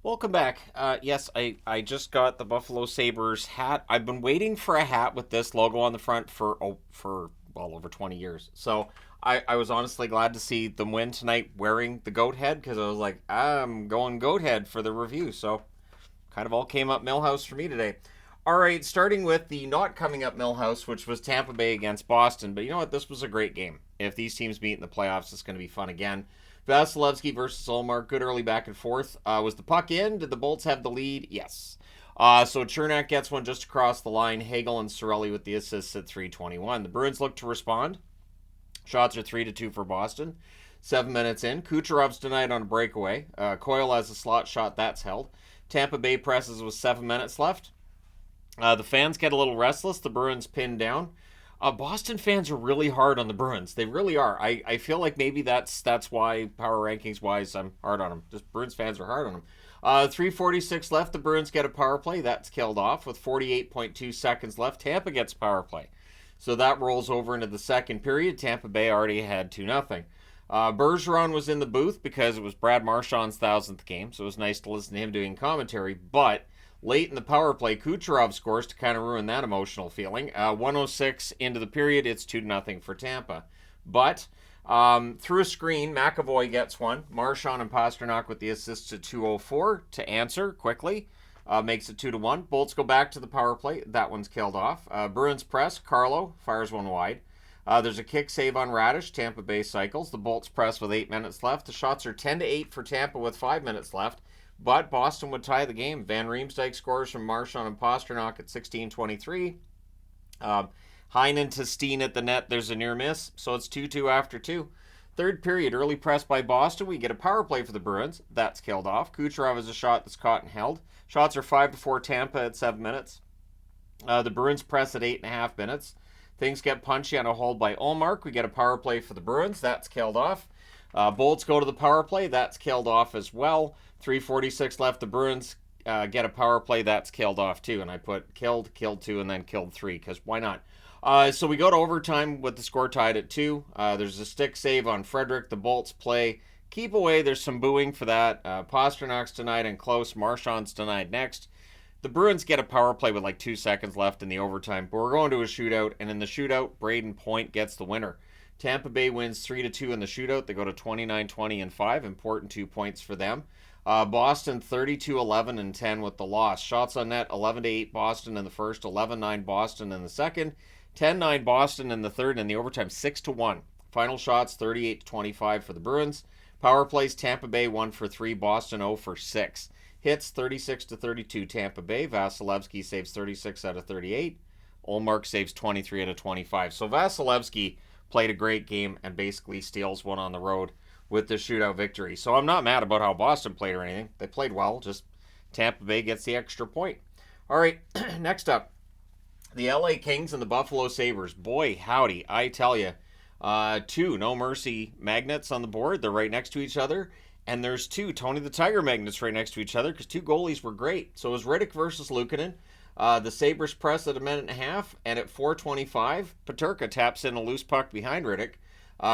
Welcome back. Yes, I just got the Buffalo Sabres hat. I've been waiting for a hat with this logo on the front for well over 20 years. So I was honestly glad to see them win tonight wearing the goat head because I was like, I'm going goat head for the review. So kind of all came up Millhouse for me today. All right, starting with the not coming up Millhouse, which was Tampa Bay against Boston. But you know what? This was a great game. If these teams meet in the playoffs, it's going to be fun again. Vasilevsky versus Ullmark, good early back and forth. Was the puck in? Did the Bolts have the lead? Yes. So Chernak gets one just across the line. Hagel and Cirelli with the assists at 3:21. The Bruins look to respond. Shots are 3-2 for Boston. 7 minutes in. Kucherov's denied on a breakaway. Coyle has a slot shot that's held. Tampa Bay presses with 7 minutes left. The fans get a little restless. The Bruins pinned down. Boston fans are really hard on the Bruins. They really are. I feel like maybe that's why power rankings wise I'm hard on them. Just Bruins fans are hard on them. 3:46 left. The Bruins get a power play. That's killed off with 48.2 seconds left. Tampa gets power play. So that rolls over into the second period. Tampa Bay already had 2-0. Bergeron was in the booth because it was Brad Marchand's 1,000th game. So it was nice to listen to him doing commentary. But late in the power play, Kucherov scores to kind of ruin that emotional feeling. 106 into the period, it's 2-0 for Tampa. But through a screen, McAvoy gets one. Marchand and Pastrnak with the assists at 2:04 to answer quickly. Makes it 2-1. Bolts go back to the power play. That one's killed off. Bruins press. Carlo fires one wide. There's a kick save on Radish. Tampa Bay cycles. The Bolts press with 8 minutes left. The shots are 10-8 for Tampa with 5 minutes left. But Boston would tie the game. Van Riemsdyk scores from Marchand and Pastrnak at 16:23. Heinen to Steen at the net. There's a near miss. So it's 2-2 after 2. Third period, early press by Boston. We get a power play for the Bruins. That's killed off. Kucherov has a shot that's caught and held. Shots are 5-4 Tampa at 7 minutes. The Bruins press at 8.5 minutes. Things get punchy on a hold by Ullmark. We get a power play for the Bruins. That's killed off. Bolts go to the power play. That's killed off as well. 3:46 left. The Bruins get a power play. That's killed off too. And I put killed 2, and then killed 3 because why not? So we go to overtime with the score tied at 2. There's a stick save on Frederick. The Bolts play keep away. There's some booing for that. Pasternak's denied and close. Marchand's denied next. The Bruins get a power play with like 2 seconds left in the overtime, but we're going to a shootout, and in the shootout, Braden Point gets the winner. Tampa Bay wins 3-2 in the shootout. They go to 29-20-5. Important 2 points for them. Boston 32-11-10 with the loss. Shots on net 11-8 Boston in the first, 11-9 Boston in the second, 10-9 Boston in the third, and the overtime 6-1. Final shots 38-25 for the Bruins. Power plays Tampa Bay 1 for 3, Boston 0 for 6. Hits 36-32 Tampa Bay. Vasilevsky saves 36 out of 38. Ullmark saves 23 out of 25. So Vasilevsky played a great game and basically steals one on the road with the shootout victory. So I'm not mad about how Boston played or anything. They played well, just Tampa Bay gets the extra point. All right, next up, the LA Kings and the Buffalo Sabres. Boy, howdy, I tell you. 2 no mercy magnets on the board. They're right next to each other. And there's 2 Tony the Tiger magnets right next to each other because 2 goalies were great. So it was Riddick versus Luukkonen. The Sabres press at 1.5 and at 4:25, Peterka taps in a loose puck behind Riddick.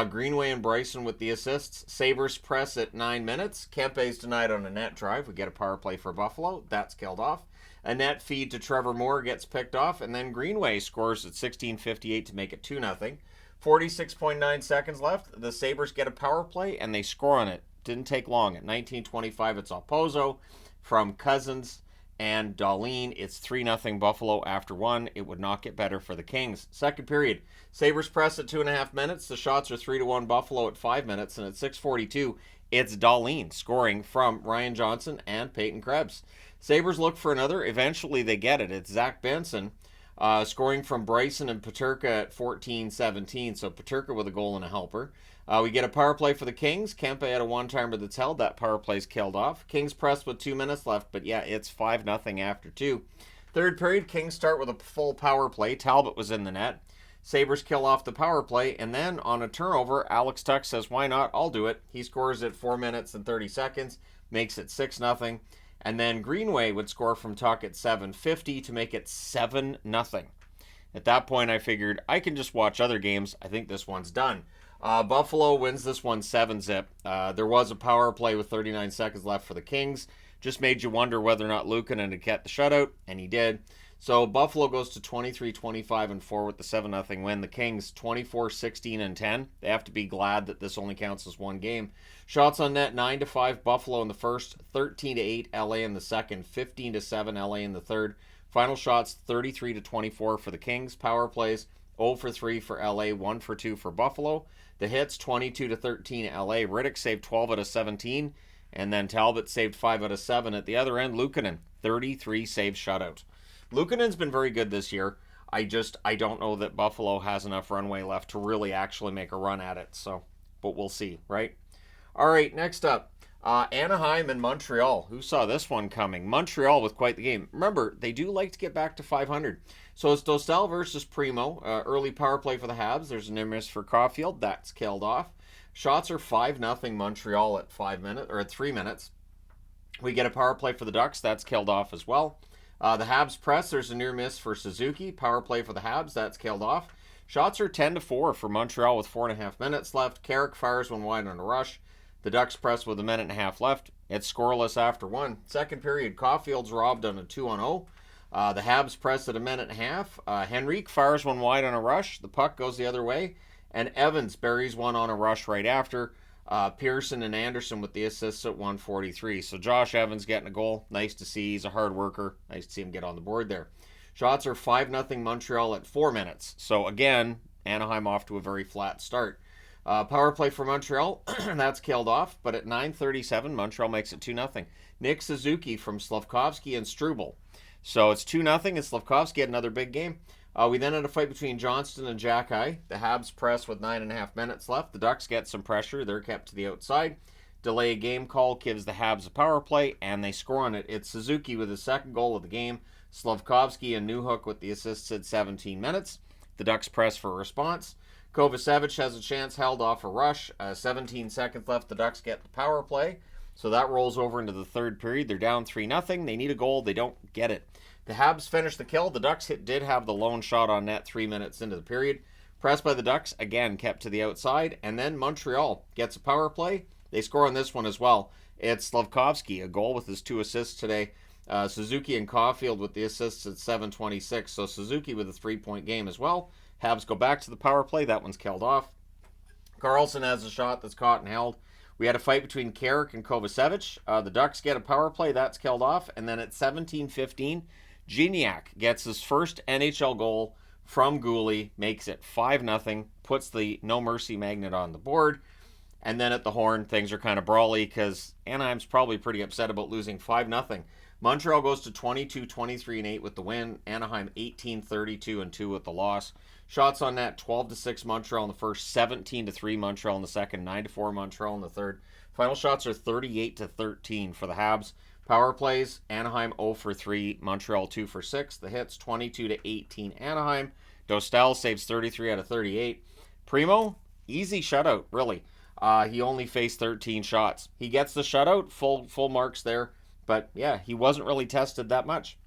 Greenway and Bryson with the assists. Sabres press at 9 minutes. Kempe's denied on a net drive. We get a power play for Buffalo. That's killed off. A net feed to Trevor Moore gets picked off. And then Greenway scores at 16:58 to make it 2-0. 46.9 seconds left. The Sabres get a power play and they score on it. Didn't take long. At 19:25, it's Alpozo from Cousins and Dahlin. It's 3-0 Buffalo after 1. It would not get better for the Kings. Second period, Sabres press at 2.5 minutes. The shots are 3-1 Buffalo at 5 minutes. And at 6:42, it's Dahlin scoring from Ryan Johnson and Peyton Krebs. Sabres look for another. Eventually, they get it. It's Zach Benson scoring from Bryson and Peterka at 14:17. So Peterka with a goal and a helper. We get a power play for the Kings. Kempe had a one-timer that's held. That power play's killed off. Kings press with 2 minutes left, but yeah, it's 5-0 after 2. Third period, Kings start with a full power play. Talbot was in the net. Sabres kill off the power play, and then on a turnover, Alex Tuch says, why not? I'll do it. He scores at 4 minutes and 30 seconds, makes it 6-0. And then Greenway would score from Tuch at 7:50 to make it 7-0. At that point, I figured I can just watch other games. I think this one's done. Buffalo wins this one 7-zip. There was a power play with 39 seconds left for the Kings. Just made you wonder whether or not Luukkonen had get the shutout, and he did. So Buffalo goes to 23-25-4 with the 7-0 win. The Kings 24-16-10. They have to be glad that this only counts as one game. Shots on net 9-5 Buffalo in the first, 13-8 LA in the second, 15-7 LA in the third. Final shots 33-24 for the Kings. Power plays 0 for 3 for LA, 1 for 2 for Buffalo. The hits 22-13 LA. Riddick saved 12 out of 17, and then Talbot saved 5 out of 7. At the other end, Luukkonen 33 save shutout. Luukkonen's been very good this year. I don't know that Buffalo has enough runway left to really actually make a run at it. So, but we'll see, right? All right, next up, Anaheim and Montreal. Who saw this one coming? Montreal with quite the game. Remember, they do like to get back to 500. So it's Dostal versus Primo. Early power play for the Habs. There's an miss for Caulfield. That's killed off. Shots are 5-0 Montreal at 3 minutes. We get a power play for the Ducks. That's killed off as well. The Habs press, there's a near miss for Suzuki. Power play for the Habs, that's killed off. Shots are 10-4 for Montreal with 4.5 minutes left. Carrick fires one wide on a rush. The Ducks press with 1.5 minutes left. It's scoreless after one. Second period, Caulfield's robbed on a 2-on-0. The Habs press at 1.5 minutes. Henrique fires one wide on a rush. The puck goes the other way. And Evans buries one on a rush right after. Pearson and Anderson with the assists at 1:43. So Josh Evans getting a goal. Nice to see. He's a hard worker. Nice to see him get on the board there. Shots are 5-0 Montreal at 4 minutes. So again, Anaheim off to a very flat start. Power play for Montreal. That's killed off. But at 9:37, Montreal makes it 2-0. Nick Suzuki from Slavkovsky and Struble. So it's 2-0, and Slavkovsky had another big game. We then had a fight between Johnston and Jackeye. The Habs press with 9.5 minutes left. The Ducks get some pressure. They're kept to the outside. Delay game call gives the Habs a power play, and they score on it. It's Suzuki with his second goal of the game. Slavkovsky and Newhook with the assists at 17 minutes. The Ducks press for a response. Kovacevic has a chance, held off a rush. 17 seconds left. The Ducks get the power play. So that rolls over into the third period. They're down 3-0. They need a goal. They don't get it. The Habs finish the kill. The Ducks did have the lone shot on net 3 minutes into the period. Pressed by the Ducks, again kept to the outside. And then Montreal gets a power play. They score on this one as well. It's Slavkovsky, a goal with his 2 assists today. Suzuki and Caulfield with the assists at 7:26. So Suzuki with a 3-point game as well. Habs go back to the power play. That one's killed off. Carlson has a shot that's caught and held. We had a fight between Carrick and Kovacevic. The Ducks get a power play. That's killed off. And then at 17:15, Gignac gets his first NHL goal from Gooley, makes it 5-0, puts the no mercy magnet on the board. And then at the horn, things are kind of brawly because Anaheim's probably pretty upset about losing 5-0. Montreal goes to 22-23-8 with the win. Anaheim 18-32-2 with the loss. Shots on net 12-6 Montreal in the first, 17-3 Montreal in the second, 9-4 Montreal in the third. Final shots are 38-13 for the Habs. Power plays, Anaheim 0 for 3, Montreal 2 for 6. The hits 22-18 Anaheim. Dostal saves 33 out of 38. Primo, easy shutout, really. He only faced 13 shots. He gets the shutout, full marks there. But yeah, he wasn't really tested that much.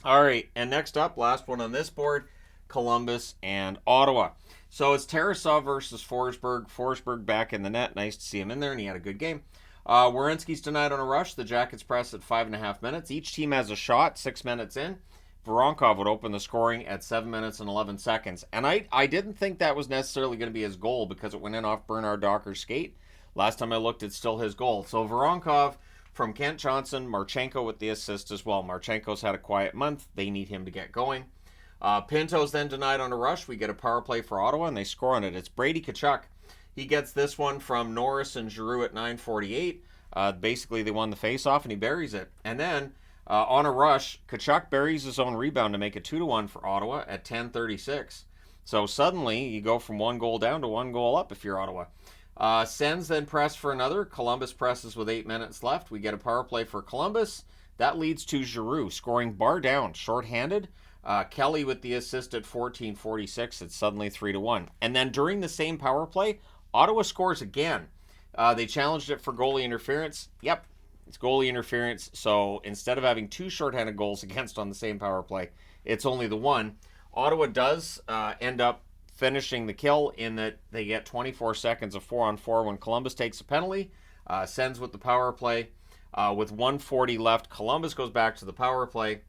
All right, and next up, last one on this board, Columbus and Ottawa. So it's Tarasov versus Forsberg. Forsberg back in the net. Nice to see him in there, and he had a good game. Werenski's denied on a rush. The Jackets press at 5.5 minutes. Each team has a shot 6 minutes in. Voronkov would open the scoring at 7 minutes and 11 seconds. And I didn't think that was necessarily going to be his goal because it went in off Bernard Docker's skate. Last time I looked, it's still his goal. So Voronkov from Kent Johnson, Marchenko with the assist as well. Marchenko's had a quiet month. They need him to get going. Pinto's then denied on a rush. We get a power play for Ottawa, and they score on it. It's Brady Tkachuk. He gets this one from Norris and Giroux at 9:48. Basically, they won the face-off, and he buries it. And then, on a rush, Tkachuk buries his own rebound to make it 2-1 for Ottawa at 10:36. So suddenly, you go from 1 goal down to 1 goal up if you're Ottawa. Sens then press for another. Columbus presses with 8 minutes left. We get a power play for Columbus. That leads to Giroux scoring bar down, shorthanded. Kelly with the assist at 14:46. It's suddenly 3-1. And then during the same power play, Ottawa scores again. They challenged it for goalie interference. Yep, it's goalie interference. So instead of having 2 shorthanded goals against on the same power play, it's only the one. Ottawa does end up finishing the kill in that they get 24 seconds of 4-on-4 when Columbus takes a penalty. Sens with the power play. With 1:40 left, Columbus goes back to the power play.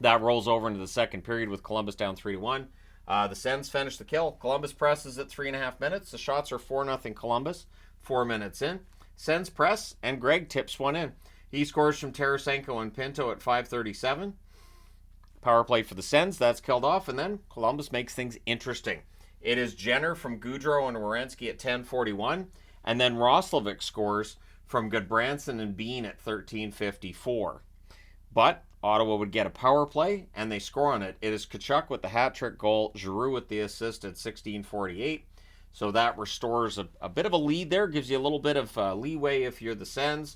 That rolls over into the second period with Columbus down 3-1. The Sens finish the kill. Columbus presses at 3.5 minutes. The shots are 4-0 Columbus, 4 minutes in. Sens press, and Greg tips one in. He scores from Tarasenko and Pinto at 5:37. Power play for the Sens, that's killed off, and then Columbus makes things interesting. It is Jenner from Goudreau and Werenski at 10:41, and then Roslovic scores from Goodbranson and Bean at 13:54. But Ottawa would get a power play, and they score on it. It is Tkachuk with the hat-trick goal, Giroux with the assist at 16:48. So that restores a bit of a lead there, gives you a little bit of leeway if you're the Sens.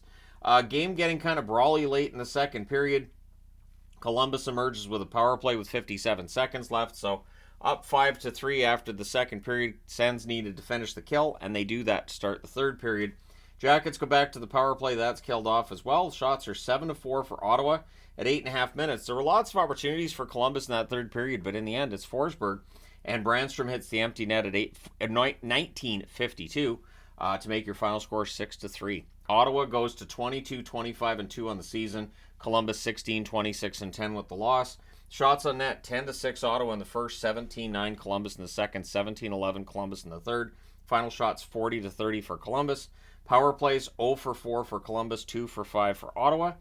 Game getting kind of brawly late in the second period. Columbus emerges with a power play with 57 seconds left, so up 5-3 after the second period. Sens needed to finish the kill, and they do that to start the third period. Jackets go back to the power play. That's killed off as well. Shots are 7-4 for Ottawa at 8.5 minutes. There were lots of opportunities for Columbus in that third period, but in the end, it's Forsberg, and Brandstrom hits the empty net at 19:52 to make your final score 6-3. Ottawa goes to 22-25-2 on the season. Columbus 16-26-10 with the loss. Shots on net 10-6 Ottawa in the first, 17-9 Columbus in the second, 17-11 Columbus in the third. Final shots 40-30 for Columbus. Power plays 0-4 for Columbus, 2-5 for Ottawa.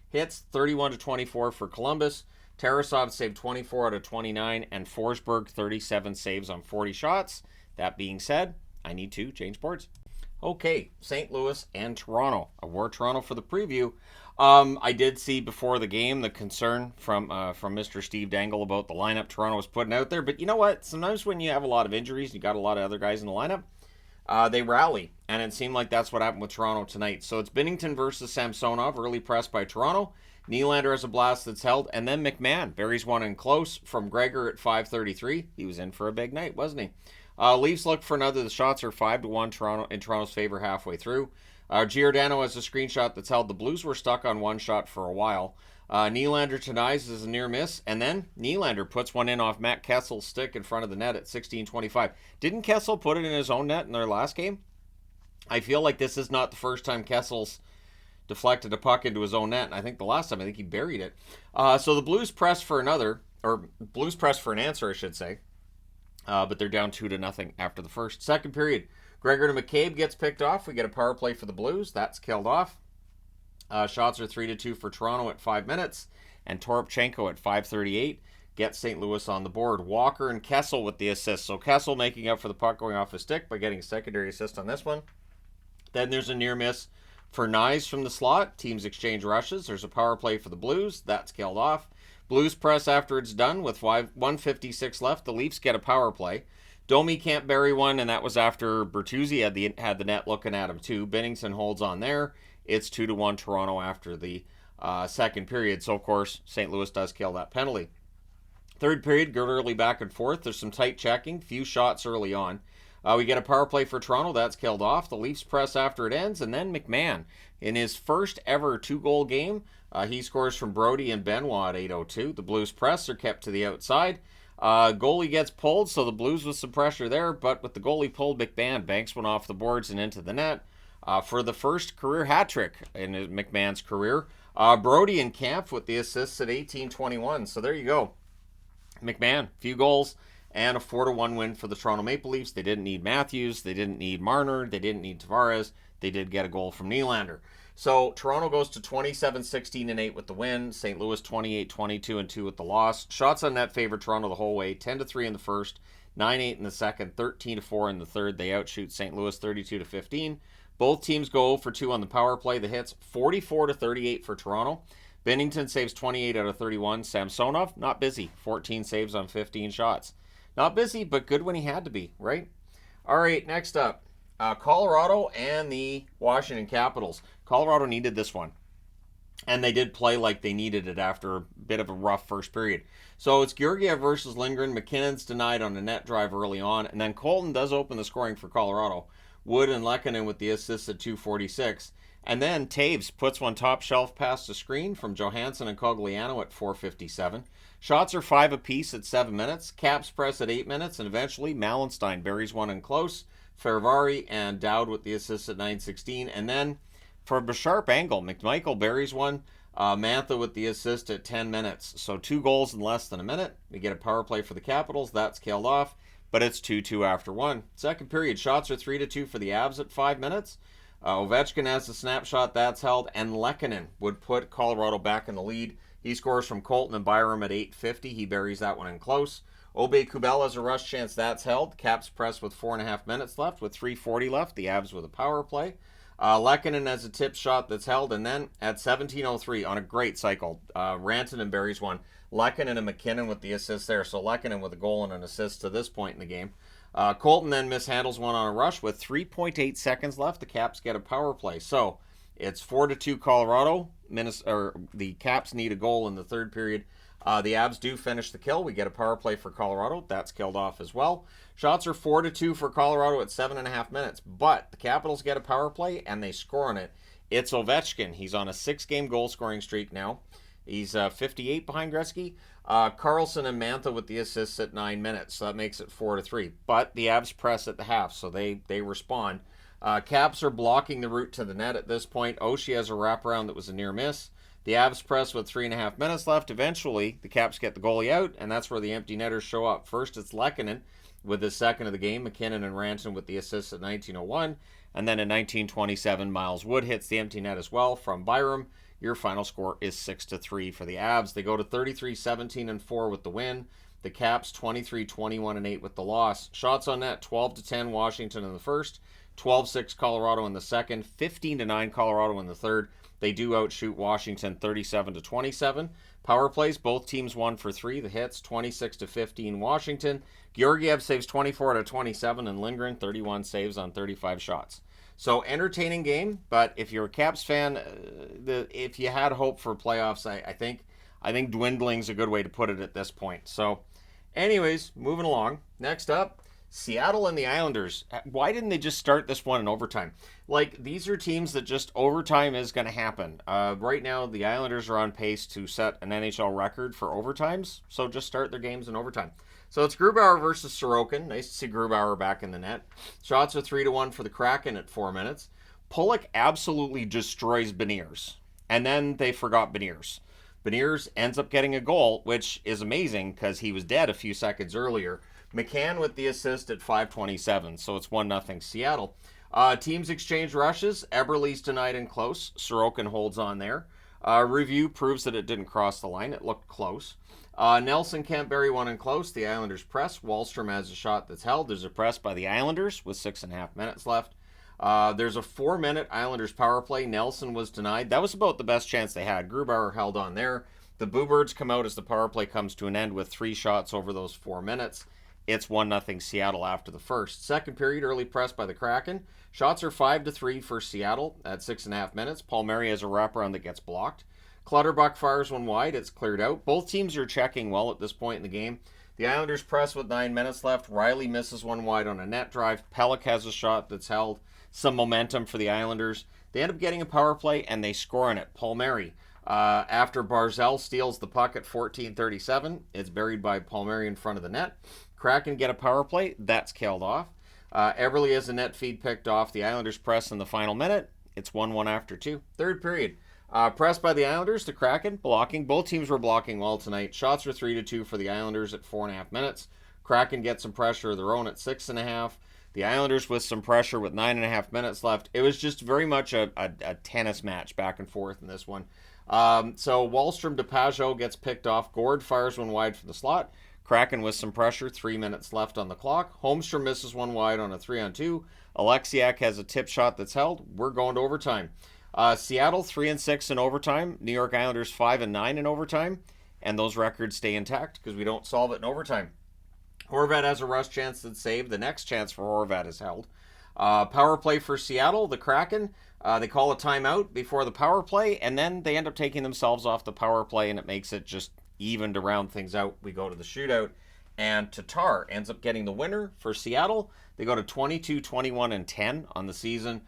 Hits 31-24 for Columbus. Tarasov saved 24 out of 29, and Forsberg 37 saves on 40 shots. That being said, I need to change boards. Okay, St. Louis and Toronto. I wore Toronto for the preview. I did see before the game the concern from Mr. Steve Dangle about the lineup Toronto was putting out there. But you know what? Sometimes when you have a lot of injuries, you got a lot of other guys in the lineup, they rally. And it seemed like that's what happened with Toronto tonight. So it's Binnington versus Samsonov, early press by Toronto. Nylander has a blast that's held. And then McMahon buries one in close from Gregor at 5:33. He was in for a big night, wasn't he? Leafs look for another. The shots are 5-1 Toronto in Toronto's favor halfway through. Giordano has a screenshot that's held. The Blues were stuck on one shot for a while. Nylander denies is a near miss, and then Nylander puts one in off Matt Kessel's stick in front of the net at 16:25. Didn't Kessel put it in his own net in their last game? I feel like this is not the first time Kessel's deflected a puck into his own net, and I think the last time, I think he buried it. So the Blues press for another, or Blues press for an answer, I should say. But they're down 2-0 after the first. Second period, Gregor to McCabe gets picked off. We get a power play for the Blues. That's killed off. Shots are 3-2 for Toronto at 5 minutes. And Toropchenko at 5:38 gets St. Louis on the board. Walker and Kessel with the assist. So Kessel making up for the puck going off his stick by getting a secondary assist on this one. Then there's a near miss for Nyes from the slot. Teams exchange rushes. There's a power play for the Blues. That's killed off. Blues press after it's done with 1:56 left. The Leafs get a power play. Domi can't bury one, and that was after Bertuzzi had the net looking at him too. Binnington holds on there. It's 2-1 Toronto after the second period. So, of course, St. Louis does kill that penalty. Third period, good early back and forth. There's some tight checking, few shots early on. We get a power play for Toronto. That's killed off. The Leafs press after it ends, and then McMahon, in his first ever 2-goal game, he scores from Brody and Benoit at 8:02. The Blues press are kept to the outside. Goalie gets pulled, so the Blues with some pressure there, but with the goalie pulled, McMahon banks one off the boards and into the net for the first career hat trick in McMahon's career. Brody and Kampf with the assists at 18:21. So there you go. McMahon, few goals, and a 4-1 win for the Toronto Maple Leafs. They didn't need Matthews. They didn't need Marner. They didn't need Tavares. They did get a goal from Nylander. So Toronto goes to 27-16-8 with the win. St. Louis 28-22-2 with the loss. Shots on net favor Toronto the whole way. 10-3 in the first, 9-8 in the second, 13-4 in the third. They outshoot St. Louis 32-15. Both teams go 0-2 on the power play. The hits 44-38 for Toronto. Binnington saves 28 out of 31. Samsonov, not busy. 14 saves on 15 shots. Not busy, but good when he had to be, right? All right, next up. Colorado and the Washington Capitals. Colorado needed this one. And they did play like they needed it after a bit of a rough first period. So it's Georgiev versus Lindgren. McKinnon's denied on a net drive early on. And then Colton does open the scoring for Colorado. Wood and Lehkonen with the assists at 2:46. And then Taves puts one top shelf past the screen from Johansson and Cogliano at 4:57. Shots are 5 apiece at 7 minutes. Caps press at 8 minutes. And eventually, Malenstein buries one in close. Fervari and Dowd with the assist at 9:16. And then, from a sharp angle, McMichael buries one. Mantha with the assist at 10 minutes. So 2 goals in less than a minute. We get a power play for the Capitals. That's scaled off, but it's 2-2 after 1. Second period, shots are 3-2 for the Avs at 5 minutes. Ovechkin has a snapshot that's held, and Lehkonen would put Colorado back in the lead. He scores from Colton and Byram at 8:50. He buries that one in close. Aube-Kubel has a rush chance that's held. Caps press with 4.5 minutes left with 3:40 left. The Avs with a power play. Lehkonen has a tip shot that's held, and then at 17:03 on a great cycle, Rantanen buries one. Lehkonen and McKinnon with the assist there. So Lehkonen with a goal and an assist to this point in the game. Colton then mishandles one on a rush with 3.8 seconds left. The Caps get a power play. So it's 4-2 Colorado. The Caps need a goal in the third period. The Avs do finish the kill. We get a power play for Colorado. That's killed off as well. Shots are 4-2 for Colorado at 7.5 minutes. But the Capitals get a power play, and they score on it. It's Ovechkin. He's on a 6-game goal-scoring streak now. He's 58 behind Gretzky. Carlson and Mantha with the assists at 9 minutes. So that makes it 4-3. But the Avs press at the half, so they respond. Caps are blocking the route to the net at this point. Oshie has a wraparound that was a near miss. The Avs press with 3.5 minutes left. Eventually, the Caps get the goalie out, and that's where the empty netters show up. First, it's Lehkonen with his second of the game. McKinnon and Rantanen with the assists at 19:01. And then in 19:27, Miles Wood hits the empty net as well from Byram. Your final score is 6-3 for the Avs. They go to 33-17-4 with the win. The Caps 23-21-8 with the loss. Shots on net 12-10 Washington in the first, 12-6 Colorado in the second, 15-9 Colorado in the third. They do outshoot Washington 37-27. Power plays, both teams 1 for 3. The hits 26-15 Washington. Georgiev saves 24-27, and Lindgren 31 saves on 35 shots. So entertaining game, but if you're a Caps fan, if you had hope for playoffs, I think dwindling's a good way to put it at this point. So, anyways, moving along. Next up, Seattle and the Islanders. Why didn't they just start this one in overtime? Like, these are teams that just overtime is going to happen. Right now, the Islanders are on pace to set an NHL record for overtimes, so just start their games in overtime. So it's Grubauer versus Sorokin. Nice to see Grubauer back in the net. Shots are 3-1 for the Kraken at 4 minutes. Pulock absolutely destroys Beniers. And then they forgot Beniers. Beniers ends up getting a goal, which is amazing because he was dead a few seconds earlier. McCann with the assist at 5:27, so it's 1-0 Seattle. Teams exchange rushes. Eberle's denied in close. Sorokin holds on there. Review proves that it didn't cross the line. It looked close. Nelson can't bury one in close. The Islanders press. Wallstrom has a shot that's held. There's a press by the Islanders with 6.5 minutes left. There's a 4-minute Islanders power play. Nelson was denied. That was about the best chance they had. Grubauer held on there. The Boo-Birds come out as the power play comes to an end with 3 shots over those 4 minutes. It's 1-0 Seattle after the first. Second period, early press by the Kraken. Shots are 5-3 for Seattle at 6.5 minutes. Palmieri has a wraparound that gets blocked. Clutterbuck fires one wide. It's cleared out. Both teams are checking well at this point in the game. The Islanders press with 9 minutes left. Riley misses one wide on a net drive. Pelech has a shot that's held. Some momentum for the Islanders. They end up getting a power play, and they score on it. Palmieri, after Barzal steals the puck at 14:37, it's buried by Palmieri in front of the net. Kraken get a power play. That's killed off. Eberle has a net feed picked off. The Islanders press in the final minute. It's 1-1 after 2. Third period. Pressed by the Islanders, the Kraken blocking. Both teams were blocking well tonight. Shots were 3-2 for the Islanders at 4.5 minutes. Kraken get some pressure of their own at 6.5. The Islanders with some pressure with 9.5 minutes left. It was just very much a tennis match back and forth in this one. So Wallstrom to Pajot gets picked off. Gord fires one wide from the slot. Kraken with some pressure, 3 minutes left on the clock. Holmstrom misses one wide on a 3-on-2. Alexiak has a tip shot that's held. We're going to overtime. Seattle 3-6 in overtime. New York Islanders 5-9 in overtime. And those records stay intact because we don't solve it in overtime. Horvat has a rush chance that's saved. The next chance for Horvat is held. Power play for Seattle, the Kraken. They call a timeout before the power play, and then they end up taking themselves off the power play, and it makes it just even to round things out. We go to the shootout, and Tatar ends up getting the winner for Seattle. They go to 22-21-10 on the season.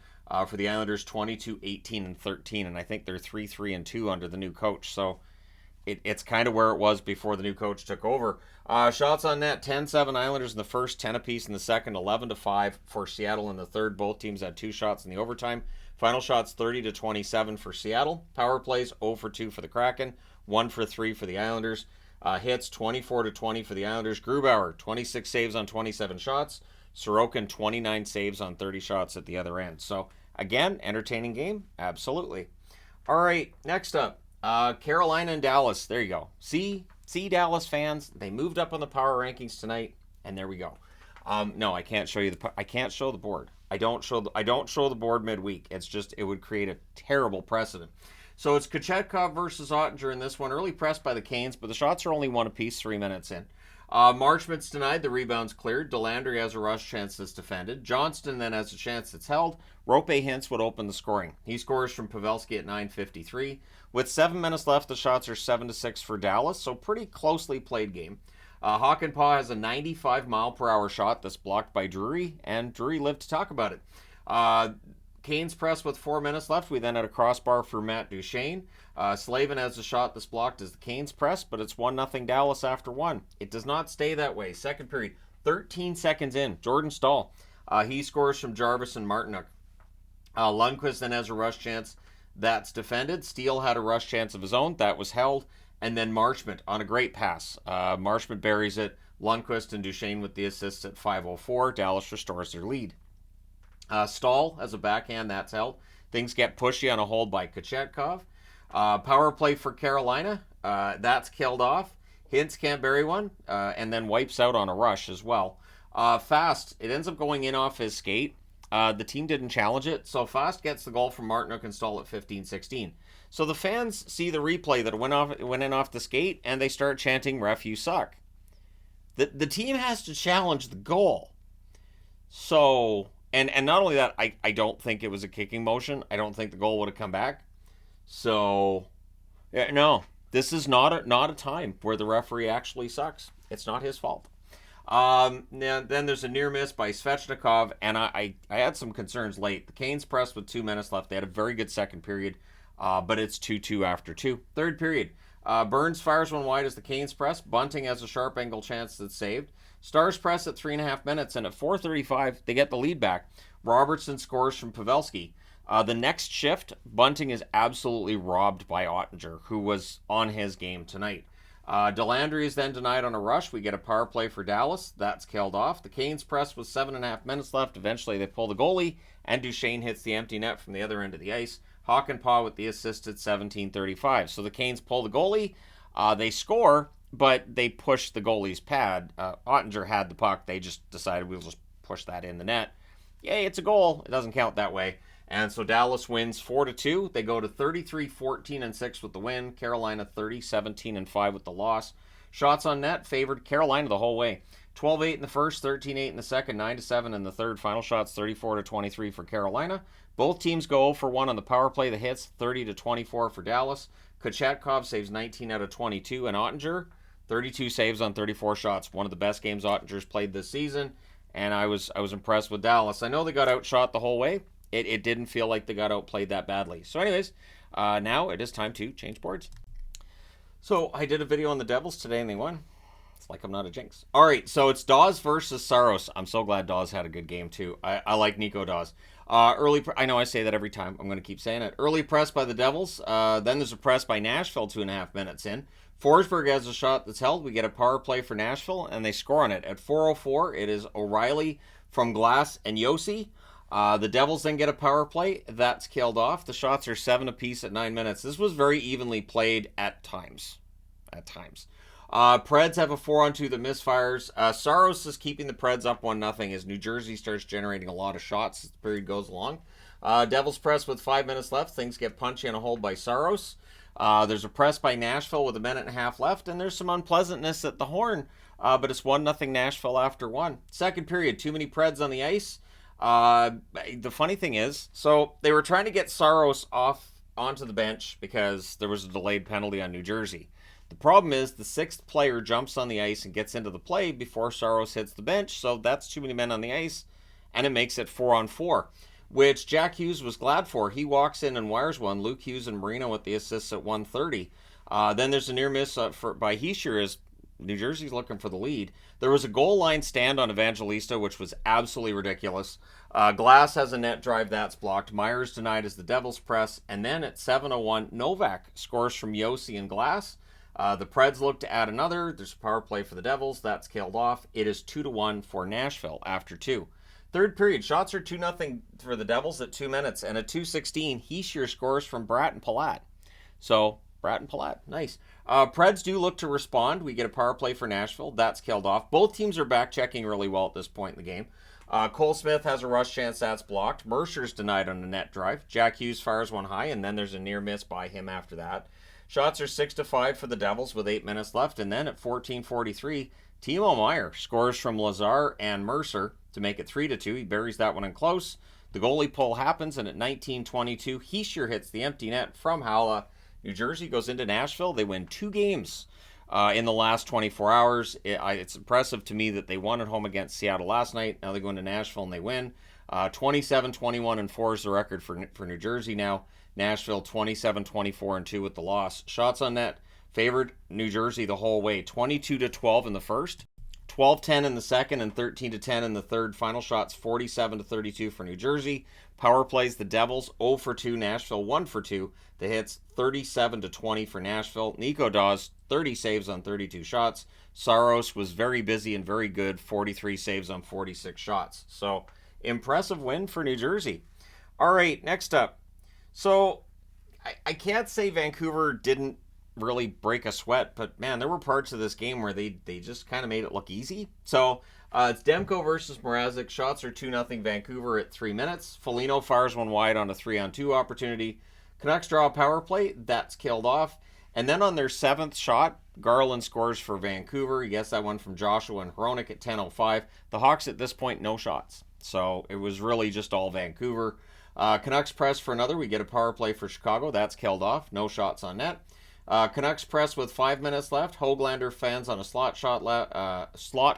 For the Islanders, 22-18-13, and I think they're 3-3-2 under the new coach. So it's kind of where it was before the new coach took over. Shots on net, 10-7 Islanders in the first, 10 apiece in the second, 11-5 for Seattle in the third. Both teams had 2 shots in the overtime. Final shots, 30-27 for Seattle. Power plays, 0-2 for the Kraken, 1-3 for the Islanders. Hits, 24-20 for the Islanders. Grubauer, 26 saves on 27 shots. Sorokin, 29 saves on 30 shots at the other end. So, again, entertaining game? Absolutely. All right, next up. Carolina and Dallas. There you go. See, Dallas fans, they moved up on the power rankings tonight, and there we go. No, I can't show you I can't show the board. I don't show the board midweek. It's just it would create a terrible precedent. So it's Kochetkov versus Ottinger in this one. Early pressed by the Canes, but the shots are only 1 apiece, 3 minutes in. Marchment's denied. The rebound's cleared. Delandry has a rush chance that's defended. Johnston then has a chance that's held. Rope Hintz would open the scoring. He scores from Pavelski at 9:53. With 7 minutes left, the shots are 7-6 for Dallas, so pretty closely played game. Hakanpää has a 95-mile-per-hour shot that's blocked by Drury, and Drury lived to talk about it. Canes press with 4 minutes left. We then had a crossbar for Matt Duchene. Slavin has a shot that's blocked as the Canes press, but it's 1-0 Dallas after 1. It does not stay that way. Second period, 13 seconds in. Jordan Staal. He scores from Jarvis and Martinuk. Lundqvist then has a rush chance. That's defended. Steele had a rush chance of his own. That was held. And then Marchment on a great pass. Marchment buries it. Lundqvist and Duchene with the assist at 5:04. Dallas restores their lead. Stahl has a backhand. That's held. Things get pushy on a hold by Kochetkov. Power play for Carolina. That's killed off. Hintz can't bury one. And then wipes out on a rush as well. Fast. It ends up going in off his skate. The team didn't challenge it, so Fast gets the goal from Martinuk and Stahl at 15-16. So the fans see the replay that went in off the skate, and they start chanting, "Ref, you suck." The team has to challenge the goal. So, and not only that, I don't think it was a kicking motion. I don't think the goal would have come back. So, no, this is not a time where the referee actually sucks. It's not his fault. Then there's a near miss by Svechnikov, and I had some concerns late. The Canes pressed with 2 minutes left. They had a very good second period, but it's 2-2 after 2. Third period, Burns fires one wide as the Canes press. Bunting has a sharp angle chance that's saved. Stars press at 3.5 minutes, and at 4:35, they get the lead back. Robertson scores from Pavelski. The next shift, Bunting is absolutely robbed by Ottinger, who was on his game tonight. Delandry is then denied on a rush. We get a power play for Dallas. That's killed off. The Canes press with 7.5 minutes left. Eventually, they pull the goalie, and Duchene hits the empty net from the other end of the ice. Hakanpää with the assist at 17:35. So the Canes pull the goalie. They score, but they push the goalie's pad. Ottinger had the puck. They just decided we'll just push that in the net. Yay, it's a goal. It doesn't count that way. And so Dallas wins 4-2. They go to 33-14-6 with the win. Carolina 30-17-5 with the loss. Shots on net favored Carolina the whole way. 12-8 in the first, 13-8 in the second, 9-7 in the third. Final shots 34-23 for Carolina. Both teams go 0-for-1 on the power play. The hits 30-24 for Dallas. Kochetkov saves 19 out of 22, and Ottinger 32 saves on 34 shots. One of the best games Ottinger's played this season, and I was impressed with Dallas. I know they got outshot the whole way. It didn't feel like they got outplayed that badly. So anyways, now it is time to change boards. So I did a video on the Devils today, and they won. It's like I'm not a jinx. All right, so it's Dawes versus Saros. I'm so glad Dawes had a good game, too. I like Nico Dawes. I know I say that every time. I'm going to keep saying it. Early press by the Devils. Then there's a press by Nashville 2.5 minutes in. Forsberg has a shot that's held. We get a power play for Nashville, and they score on it. At 4:04, it is O'Reilly from Glass and Yossi. The Devils then get a power play. That's killed off. The shots are 7 apiece at 9 minutes. This was very evenly played at times. Preds have a 4-on-2 that misfires. Saros is keeping the Preds up 1-0 as New Jersey starts generating a lot of shots as the period goes along. Devils press with 5 minutes left. Things get punchy on a hold by Saros. There's a press by Nashville with 1.5 minutes left, and there's some unpleasantness at the horn. But it's 1-0 Nashville after 1. Second period, too many Preds on the ice. The funny thing is, so they were trying to get Saros off onto the bench because there was a delayed penalty on New Jersey. The problem is the 6th player jumps on the ice and gets into the play before Saros hits the bench, so that's too many men on the ice, and it makes it 4-on-4. which Jack Hughes was glad for. He walks in and wires one. Luke Hughes and Marino with the assists at 1:30. Then there's a near miss by Hischier as New Jersey's looking for the lead. There was a goal line stand on Evangelista, which was absolutely ridiculous. Glass has a net drive that's blocked. Myers denied as the Devils press. And then at 7:01, Novak scores from Yossi and Glass. The Preds look to add another. There's a power play for the Devils. That's killed off. It is 2-1 for Nashville after 2. Third period, shots are 2-0 for the Devils at 2 minutes. And at 2:16, Hischier scores from Bratt and Palat. So, Bratt and Palat, nice. Preds do look to respond. We get a power play for Nashville. That's killed off. Both teams are back checking really well at this point in the game. Cole Smith has a rush chance that's blocked. Mercer's denied on a net drive. Jack Hughes fires one high, and then there's a near miss by him after that. Shots are 6-5 for the Devils with 8 minutes left, and then at 14:43, Timo Meier scores from Lazar and Mercer to make it 3-2. He buries that one in close. The goalie pull happens, and at 19:22, Hischier hits the empty net from Haula. New Jersey goes into Nashville. They win 2 games in the last 24 hours. It's impressive to me that they won at home against Seattle last night. Now they go into Nashville and they win. 27-21-4 is the record for New Jersey now. Nashville 27-24-2 with the loss. Shots on net favored New Jersey the whole way. 22-12 in the first, 12-10 in the second, and 13-10 in the third. Final shots 47-32 for New Jersey. Power plays the Devils 0 for 2. Nashville 1 for 2. The hits 37-20 for Nashville. Nico Dawes 30 saves on 32 shots. Saros was very busy and very good, 43 saves on 46 shots. So impressive win for New Jersey. All right, next up. So I can't say Vancouver didn't really break a sweat, but man, there were parts of this game where they just kind of made it look easy. So it's Demko versus Mrazek. Shots are 2-0 Vancouver at 3 minutes. Foligno fires one wide on a 3-on-2 opportunity. Canucks draw a power play. That's killed off. And then on their 7th shot, Garland scores for Vancouver. He gets that one from Joshua and Hronek at 10:05. The Hawks at this point, no shots. So it was really just all Vancouver. Canucks press for another. We get a power play for Chicago. That's killed off. No shots on net. Canucks press with 5 minutes left. Hoglander fans on a slot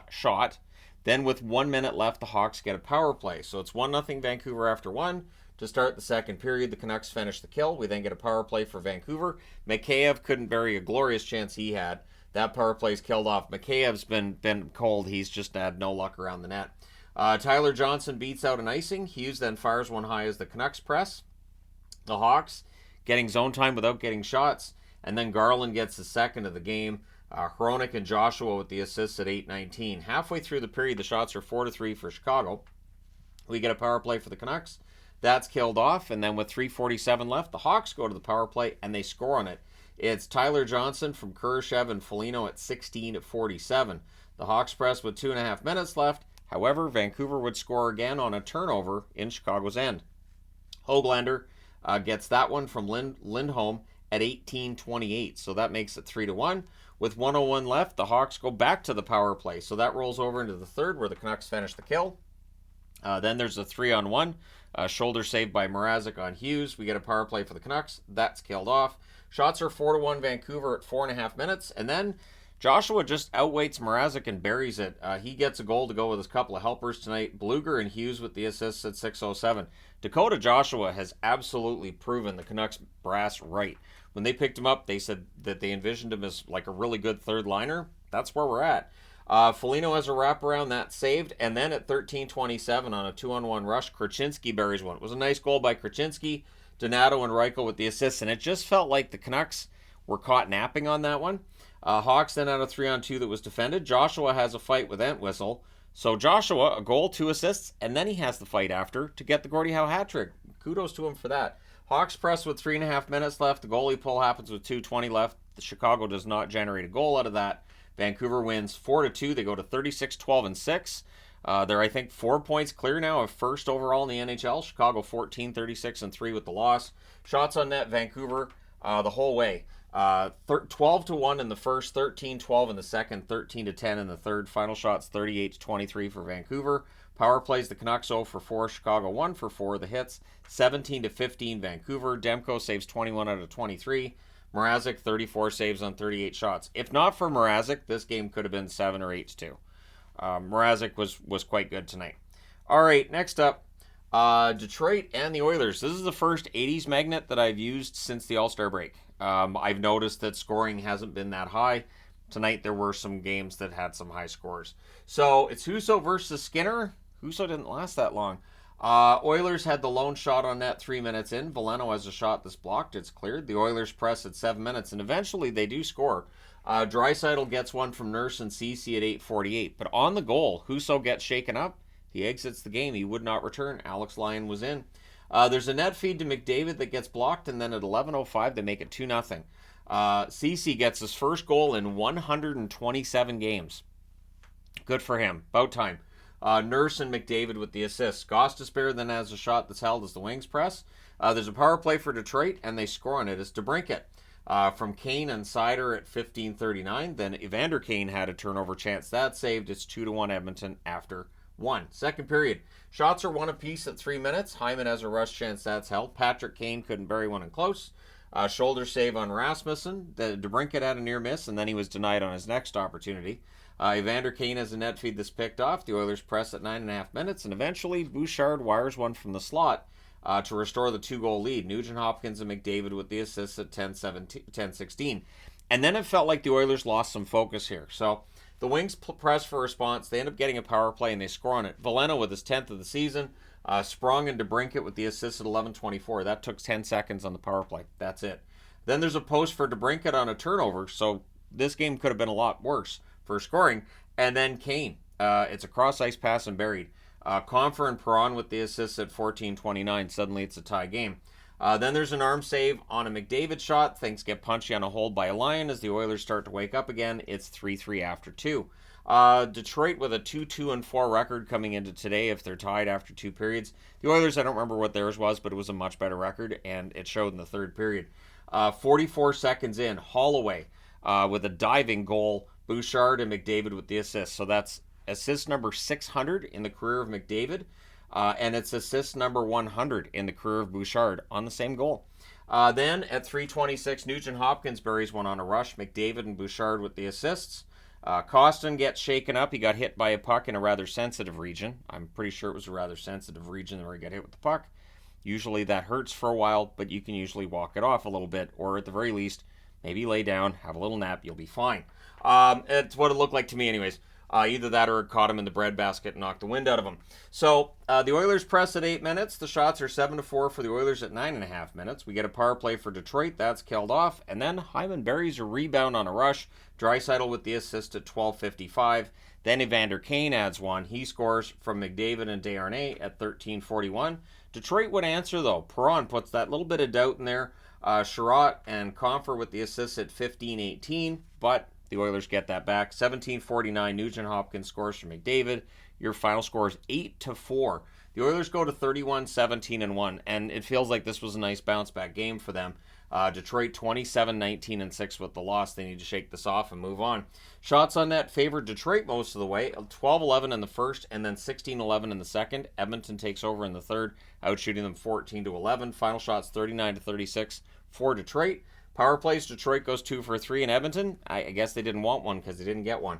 shot. Then with 1 minute left, the Hawks get a power play. So it's 1-0 Vancouver after 1. To start the second period, the Canucks finish the kill. We then get a power play for Vancouver. Mikheyev couldn't bury a glorious chance he had. That power play's killed off. Mikheyev's been cold. He's just had no luck around the net. Tyler Johnson beats out an icing. Hughes then fires one high as the Canucks press. The Hawks getting zone time without getting shots. And then Garland gets the second of the game. Hronek and Joshua with the assists at 8:19. Halfway through the period, the shots are 4-3 for Chicago. We get a power play for the Canucks. That's killed off. And then with 3:47 left, the Hawks go to the power play and they score on it. It's Tyler Johnson from Kurashev and Foligno at 16:47. The Hawks press with 2.5 minutes left. However, Vancouver would score again on a turnover in Chicago's end. Hoglander gets that one from Lindholm at 18:28, so that makes it 3-1. With 1:01 left, the Hawks go back to the power play, so that rolls over into the third where the Canucks finish the kill. Then there's a 3-on-1, shoulder save by Mrazek on Hughes. We get a power play for the Canucks. That's killed off. Shots are 4-1 Vancouver at 4.5 minutes, and then Joshua just outweights Mrazek and buries it. He gets a goal to go with his couple of helpers tonight. Bluger and Hughes with the assists at 6:07. Dakota Joshua has absolutely proven the Canucks brass right. When they picked him up, they said that they envisioned him as like a really good third liner. That's where we're at. Foligno has a wraparound that's saved, and then at 13:27 on a 2-on-1 rush, Krasinski buries one. It was a nice goal by Krasinski. Donato and Reichel with the assists, and it just felt like the Canucks were caught napping on that one. Hawks then had a 3-on-2 that was defended. Joshua has a fight with Entwistle. So Joshua, a goal, 2 assists, and then he has the fight after to get the Gordie Howe hat trick. Kudos to him for that. Hawks press with 3.5 minutes left. The goalie pull happens with 2:20 left. The Chicago does not generate a goal out of that. Vancouver wins 4-2. They go to 36-12-6. They're, I think, 4 points clear now of first overall in the NHL. Chicago 14-36-3 with the loss. Shots on net, Vancouver the whole way. 12-1 in the first, 13-12 in the second, 13-10 in the third. Final shots 38-23 for Vancouver. Power plays the Canucks 0 for 4. Chicago 1 for 4. The hits 17-15 Vancouver. Demko saves 21 out of 23. Mrazek 34 saves on 38 shots. If not for Mrazek, this game could have been 7 or 8-2. Mrazek was quite good tonight. All right, next up. Detroit and the Oilers. This is the first 80s magnet that I've used since the All-Star break. I've noticed that scoring hasn't been that high. Tonight there were some games that had some high scores. So it's Husso versus Skinner. Husso didn't last that long. Oilers had the lone shot on net 3 minutes in. Veleno has a shot that's blocked. It's cleared. The Oilers press at 7 minutes, and eventually they do score. Draisaitl gets one from Nurse and Ceci at 8:48. But on the goal, Husso gets shaken up. He exits the game. He would not return. Alex Lyon was in. There's a net feed to McDavid that gets blocked, and then at 11:05 they make it 2-0. Ceci gets his first goal in 127 games. Good for him. About time. Nurse and McDavid with the assists. Gostisbehere then has a shot that's held as the Wings press. There's a power play for Detroit, and they score on it. It's DeBrincat. From Kane and Sider at 15:39. Then Evander Kane had a turnover chance. That saved. It's 2-1 Edmonton after 1. Second period. Shots are 1 apiece at 3 minutes. Hyman has a rush chance. That's held. Patrick Kane couldn't bury one in close. Shoulder save on Rasmussen. DeBrincat had a near miss, and then he was denied on his next opportunity. Evander Kane has a net feed that's picked off. The Oilers press at 9.5 minutes, and eventually Bouchard wires one from the slot to restore the 2-goal lead. Nugent Hopkins and McDavid with the assists at 10-16. And then it felt like the Oilers lost some focus here. So the Wings press for response. They end up getting a power play, and they score on it. Veleno with his 10th of the season. Sprong and DeBrincat with the assist at 11:24. That took 10 seconds on the power play. That's it. Then there's a post for DeBrincat on a turnover, so this game could have been a lot worse for scoring. And then Kane. It's a cross-ice pass and buried. Confer and Perron with the assists at 14:29. Suddenly it's a tie game. Then there's an arm save on a McDavid shot. Things get punchy on a hold by a Lion as the Oilers start to wake up again. It's 3-3 after 2. Detroit with a 2-2-4 record coming into today if they're tied after 2 periods. The Oilers, I don't remember what theirs was, but it was a much better record, and it showed in the third period. 44 seconds in, Holloway with a diving goal. Bouchard and McDavid with the assist. So that's assist number 600 in the career of McDavid. And it's assist number 100 in the career of Bouchard on the same goal. Then at 3:26, Nugent Hopkins buries one on a rush. McDavid and Bouchard with the assists. Costin gets shaken up. He got hit by a puck in a rather sensitive region. I'm pretty sure it was a rather sensitive region where he got hit with the puck. Usually that hurts for a while, but you can usually walk it off a little bit, or at the very least, maybe lay down, have a little nap, you'll be fine. It's what it looked like to me anyways. Either that or it caught him in the breadbasket and knocked the wind out of him. So the Oilers press at 8 minutes. The shots are 7-4 for the Oilers at 9.5 minutes. We get a power play for Detroit. That's killed off. And then Hyman buries a rebound on a rush. Draisaitl with the assist at 12:55. Then Evander Kane adds one. He scores from McDavid and Desharnais at 13:41. Detroit would answer, though. Perron puts that little bit of doubt in there. Sherratt and Confer with the assists at 15:18. But the Oilers get that back. 17:49. Nugent Hopkins scores from McDavid. Your final score is 8-4. The Oilers go to 31-17-1, and it feels like this was a nice bounce-back game for them. Detroit 27-19-6 with the loss. They need to shake this off and move on. Shots on net favored Detroit most of the way. 12-11 in the first, and then 16-11 in the second. Edmonton takes over in the third, outshooting them 14-11. Final shots 39-36 for Detroit. Power plays, Detroit goes 2 for 3 in Edmonton. I guess they didn't want one because they didn't get one.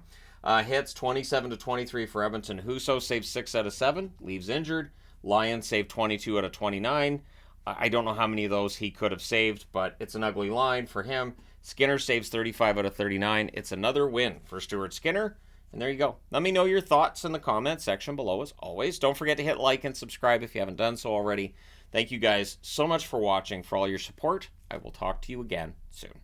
Hits 27-23 for Edmonton. Husso saves 6 out of 7, leaves injured. Lyon saved 22 out of 29. I don't know how many of those he could have saved, but it's an ugly line for him. Skinner saves 35 out of 39. It's another win for Stuart Skinner. And there you go. Let me know your thoughts in the comments section below as always. Don't forget to hit like and subscribe if you haven't done so already. Thank you guys so much for watching, for all your support. I will talk to you again soon.